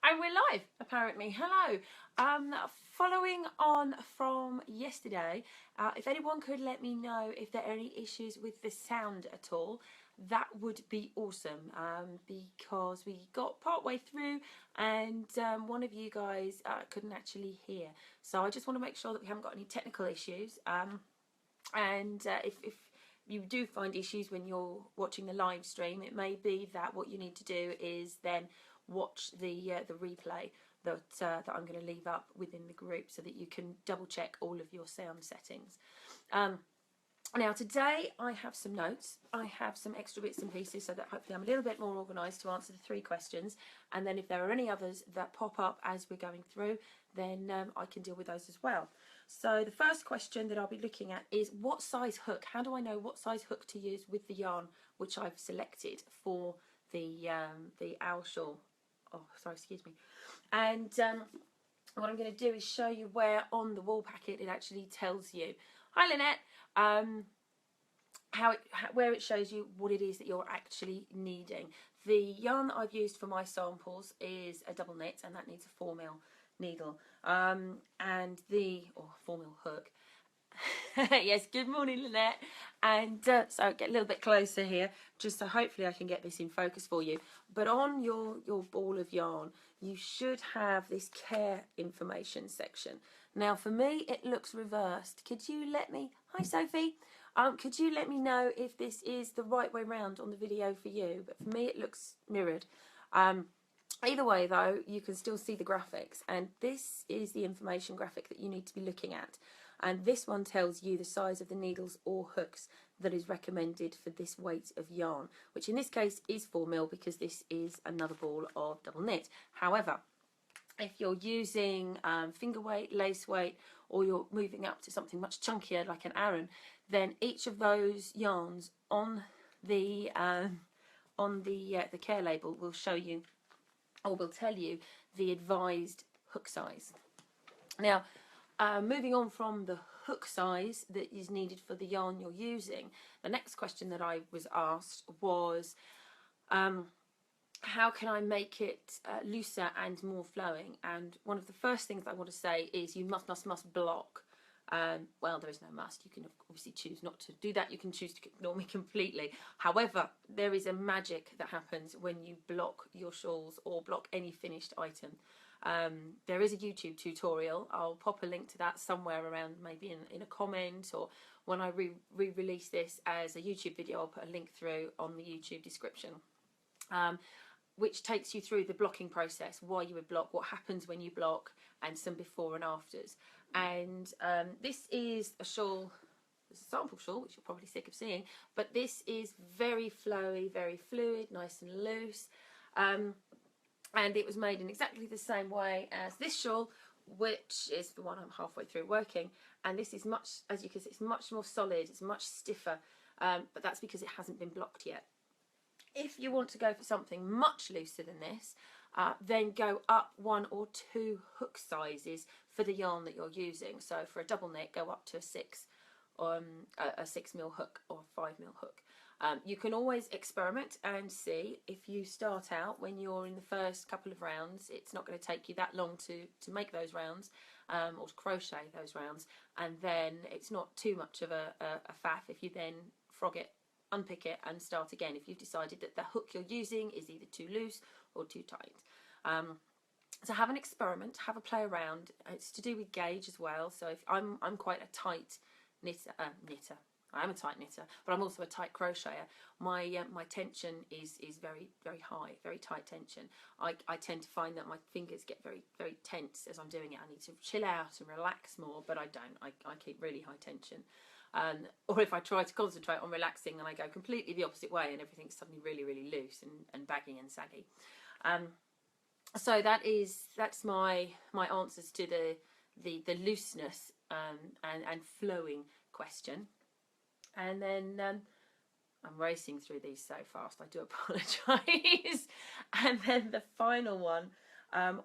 And we're live, apparently. Hello. Following on from yesterday, if anyone could let me know if there are any issues with the sound at all, that would be awesome, because we got part way through and one of you guys couldn't actually hear. So I just want to make sure that we haven't got any technical issues. If you do find issues when you're watching the live stream, it may be that what you need to do is then watch the replay that I'm going to leave up within the group so that you can double check all of your sound settings. Now today I have some notes, I have some extra bits and pieces so that hopefully I'm a little bit more organised to answer the 3 questions, and then if there are any others that pop up as we're going through, then I can deal with those as well. So the first question that I'll be looking at is what size hook? How do I know what size hook to use with the yarn which I've selected for the Owl Shawl? Oh, sorry, excuse me. And what I'm going to do is show you where on the wall packet it actually tells you. Hi, Lynette. Where it shows you what it is that you're actually needing. The yarn that I've used for my samples is a double knit, and that needs a 4mm needle, and the 4mm hook. Yes, good morning, Lynette. And so get a little bit closer here, just so hopefully I can get this in focus for you. But on your ball of yarn, you should have this care information section. Now for me, it looks reversed. Could you let me, hi Sophie, could you let me know if this is the right way round on the video for you? But for me, it looks mirrored. Either way though, you can still see the graphics, and this is the information graphic that you need to be looking at. And this one tells you the size of the needles or hooks that is recommended for this weight of yarn, which in this case is 4mm because this is another ball of double knit. However, if you're using finger weight, lace weight, or you're moving up to something much chunkier like an Aran, then each of those yarns on the care label will show you, or will tell you, the advised hook size. Now, moving on from the hook size that is needed for the yarn you're using, the next question that I was asked was, how can I make it looser and more flowing? And one of the first things I want to say is you must block. Well, there is no must. You can obviously choose not to do that. You can choose to ignore me completely. However, there is a magic that happens when you block your shawls or block any finished item. There is a YouTube tutorial. I'll pop a link to that somewhere around, maybe in a comment, or when I re-release this as a YouTube video, I'll put a link through on the YouTube description, which takes you through the blocking process, why you would block, what happens when you block, and some before and afters. And this is a shawl, it's a sample shawl, which you're probably sick of seeing, but this is very flowy, very fluid, nice and loose. And it was made in exactly the same way as this shawl, which is the one I'm halfway through working. And this is much, as you can see, it's much more solid, it's much stiffer, but that's because it hasn't been blocked yet. If you want to go for something much looser than this, then go up 1 or 2 hook sizes for the yarn that you're using. So for a double knit, go up to a 6mm hook or a 5mm hook. You can always experiment and see. If you start out when you're in the first couple of rounds, it's not going to take you that long to make those rounds, or to crochet those rounds, and then it's not too much of a faff if you then frog it, unpick it and start again if you've decided that the hook you're using is either too loose or too tight. So have an experiment, have a play around. It's to do with gauge as well. So if I'm quite a tight knitter. I am a tight knitter, but I'm also a tight crocheter. My tension is very, very high, very tight tension. I tend to find that my fingers get very, very tense as I'm doing it. I need to chill out and relax more, but I don't. I keep really high tension. Or if I try to concentrate on relaxing, then I go completely the opposite way and everything's suddenly really, really loose and baggy and saggy. So that's my answers to the looseness and flowing question. And then I'm racing through these so fast, I do apologise. And then the final one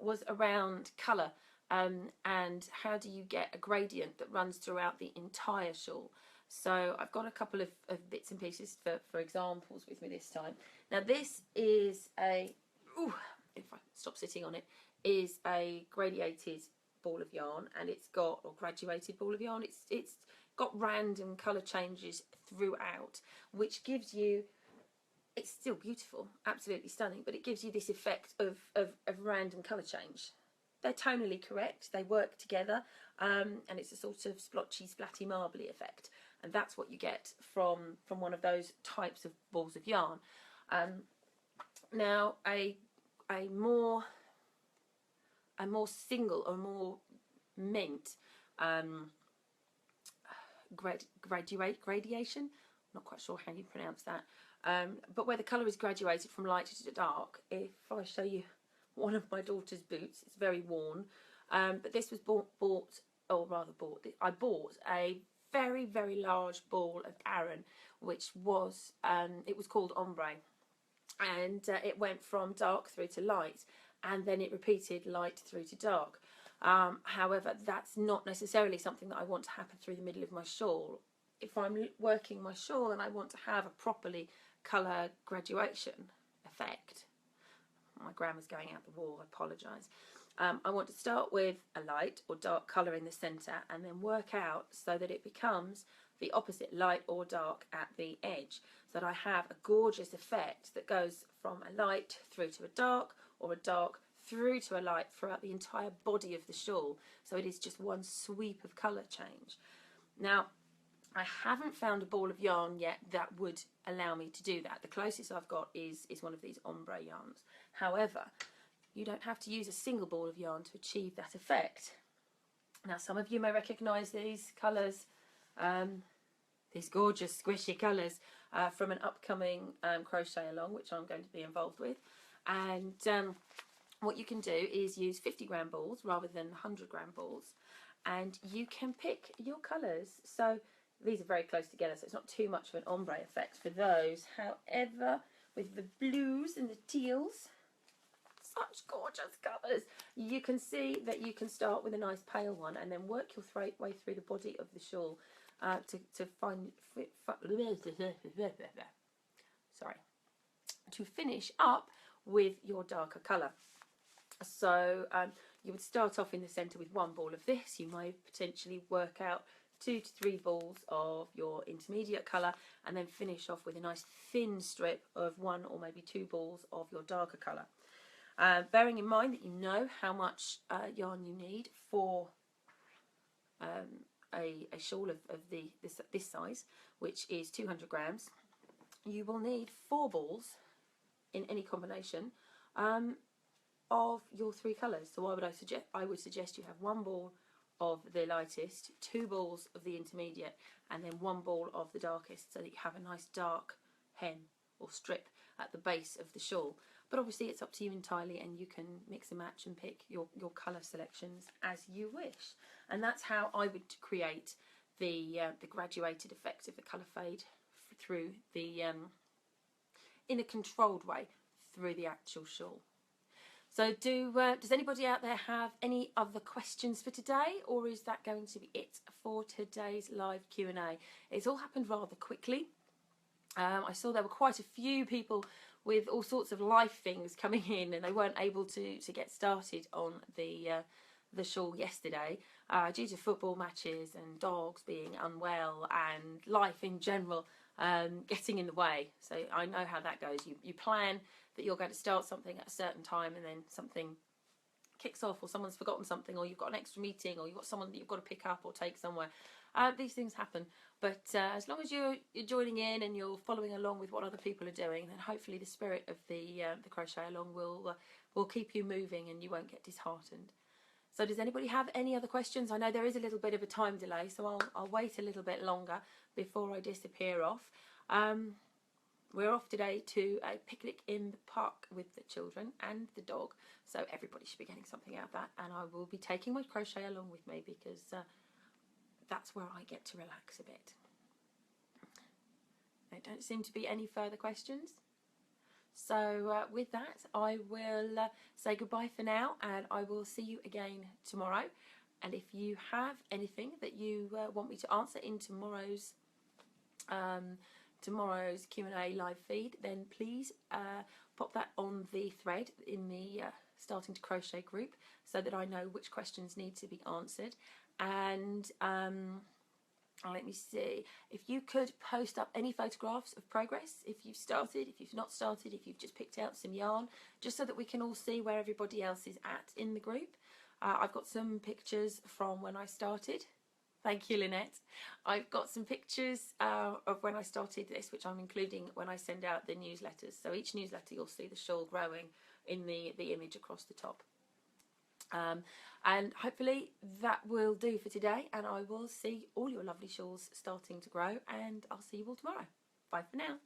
was around colour. And how do you get a gradient that runs throughout the entire shawl? So I've got a couple of bits and pieces for examples with me this time. Now this is a, if I stop sitting on it, is a gradiated ball of yarn, and it's got, or graduated ball of yarn, it's got random colour changes throughout, which gives you, it's still beautiful, absolutely stunning, but it gives you this effect of random colour change. They're tonally correct, they work together, and it's a sort of splotchy, splatty, marbly effect, and that's what you get from one of those types of balls of yarn. Now a more single or more mint gradation, not quite sure how you pronounce that, but where the colour is graduated from light to dark. If I show you one of my daughter's boots, it's very worn, but this was I bought a very, very large ball of Aran, which was, it was called ombre, and it went from dark through to light, and then it repeated light through to dark. However, that's not necessarily something that I want to happen through the middle of my shawl. If I'm working my shawl and I want to have a properly colour graduation effect, my grammar's going out the wall, I apologise. I want to start with a light or dark colour in the centre and then work out so that it becomes the opposite, light or dark at the edge, so that I have a gorgeous effect that goes from a light through to a dark, or a dark through to a light throughout the entire body of the shawl, so it is just one sweep of colour change. Now, I haven't found a ball of yarn yet that would allow me to do that. The closest I've got is one of these ombre yarns. However, you don't have to use a single ball of yarn to achieve that effect. Now, some of you may recognise these colours, these gorgeous squishy colours from an upcoming crochet along, which I'm going to be involved with. And what you can do is use 50-gram balls rather than 100-gram balls, and you can pick your colours. So these are very close together, so it's not too much of an ombre effect for those. However, with the blues and the teals, such gorgeous colours, you can see that you can start with a nice pale one and then work your way through the body of the shawl to finish up with your darker colour. So you would start off in the centre with one ball of this. You might potentially work out 2 to 3 balls of your intermediate colour, and then finish off with a nice thin strip of 1 or maybe 2 balls of your darker colour. Bearing in mind that you know how much yarn you need for a shawl of this size, which is 200 grams, you will need 4 balls in any combination of your 3 colours. So what would I suggest? I would suggest you have 1 ball of the lightest, 2 balls of the intermediate, and then 1 ball of the darkest, so that you have a nice dark hem or strip at the base of the shawl. But obviously it's up to you entirely, and you can mix and match and pick your colour selections as you wish. And that's how I would create the graduated effect of the colour fade through the in a controlled way through the actual shawl. So does anybody out there have any other questions for today, or is that going to be it for today's live Q&A? It's all happened rather quickly. I saw there were quite a few people with all sorts of life things coming in, and they weren't able to get started on the shawl yesterday due to football matches and dogs being unwell and life in general getting in the way. So I know how that goes. You plan that you're going to start something at a certain time, and then something kicks off, or someone's forgotten something, or you've got an extra meeting, or you've got someone that you've got to pick up or take somewhere. These things happen, but as long as you're joining in and you're following along with what other people are doing, then hopefully the spirit of the crochet along will keep you moving and you won't get disheartened. So does anybody have any other questions? I know there is a little bit of a time delay, so I'll wait a little bit longer before I disappear off. We're off today to a picnic in the park with the children and the dog, so everybody should be getting something out of that, and I will be taking my crochet along with me, because that's where I get to relax a bit. There don't seem to be any further questions. So with that, I will say goodbye for now, and I will see you again tomorrow. And if you have anything that you want me to answer in tomorrow's Q&A live feed, then please pop that on the thread in the starting to crochet group so that I know which questions need to be answered. And let me see, if you could post up any photographs of progress, if you've started, if you've not started, if you've just picked out some yarn, just so that we can all see where everybody else is at in the group. I've got some pictures from when I started. Thank you, Lynette. I've got some pictures of when I started this, which I'm including when I send out the newsletters. So each newsletter you'll see the shawl growing in the image across the top. And hopefully that will do for today, and I will see all your lovely shawls starting to grow, and I'll see you all tomorrow. Bye for now.